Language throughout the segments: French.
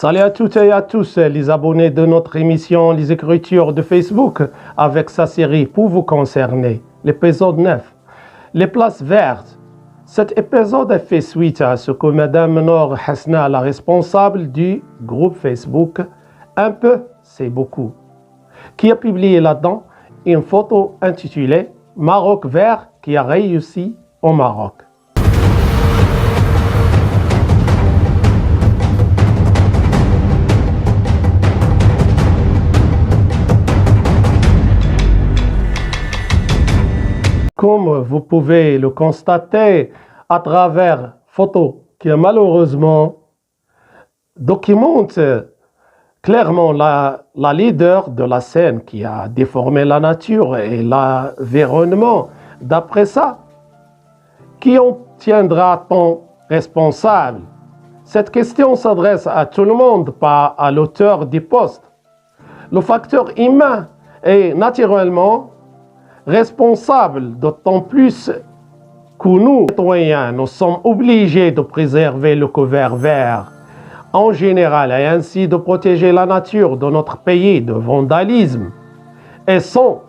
Salut à toutes et à tous les abonnés de notre émission Les Écritures de Facebook avec sa série pour vous concerner, l'épisode 9, les places vertes. Cet épisode est fait suite à ce que Madame Noor Hasna, la responsable du groupe Facebook Un peu, c'est beaucoup, qui a publié là-dedans une photo intitulée Maroc vert qui a réussi au Maroc. Comme vous pouvez le constater à travers photos qui malheureusement documentent clairement la leader de la scène qui a déformé la nature et l'environnement. D'après ça, qui en tiendra-t-on responsable? Cette question s'adresse à tout le monde, pas à l'auteur du poste. Le facteur humain est naturellement responsable, d'autant plus que nous, citoyens, nous sommes obligés de préserver le couvert vert en général et ainsi de protéger la nature de notre pays de vandalisme et son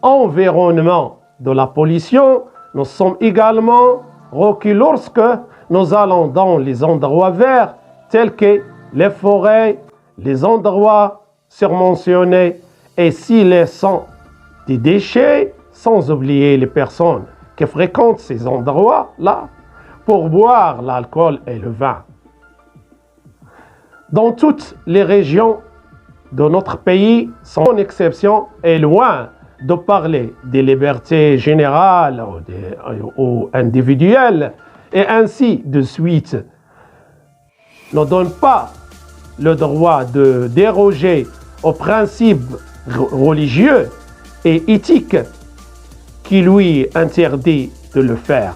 environnement de la pollution. Nous sommes également requis lorsque nous allons dans les endroits verts tels que les forêts, les endroits surmentionnés et s'y laissant des déchets, sans oublier les personnes qui fréquentent ces endroits-là pour boire l'alcool et le vin. Dans toutes les régions de notre pays, sans exception, est loin de parler des libertés générales ou individuelles et ainsi de suite, ne donne pas le droit de déroger aux principes religieux et éthiques qui lui interdit de le faire.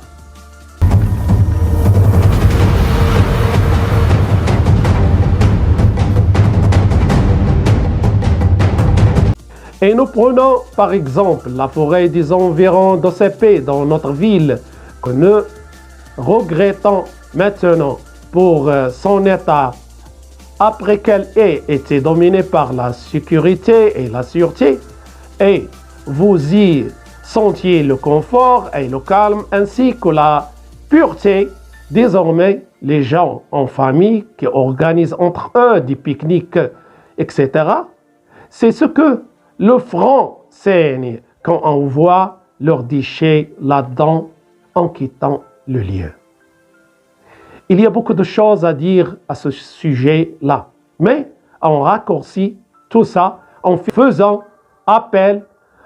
Et nous prenons par exemple la forêt des environs d'OCP dans notre ville que nous regrettons maintenant pour son état après qu'elle ait été dominée par la sécurité et la sûreté et vous y sentiez le confort et le calme ainsi que la pureté. Désormais, les gens en famille qui organisent entre eux des pique-niques, etc., c'est ce que le front saigne quand on voit leurs déchets là-dedans en quittant le lieu. Il y a beaucoup de choses à dire à ce sujet-là, mais on raccourcit tout ça en faisant appel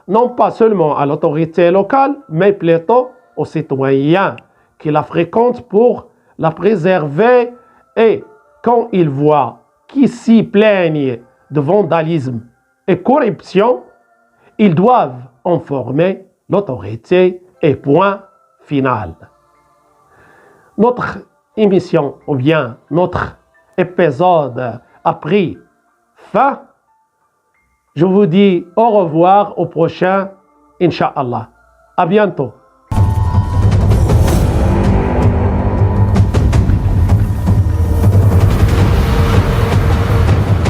non pas seulement à l'autorité locale, mais plutôt aux citoyens qui la fréquentent pour la préserver et quand ils voient qui s'y plaignent de vandalisme et corruption, ils doivent informer l'autorité et point final. Notre émission ou bien notre épisode a pris fin. Je vous dis au revoir au prochain, Inch'Allah. À bientôt.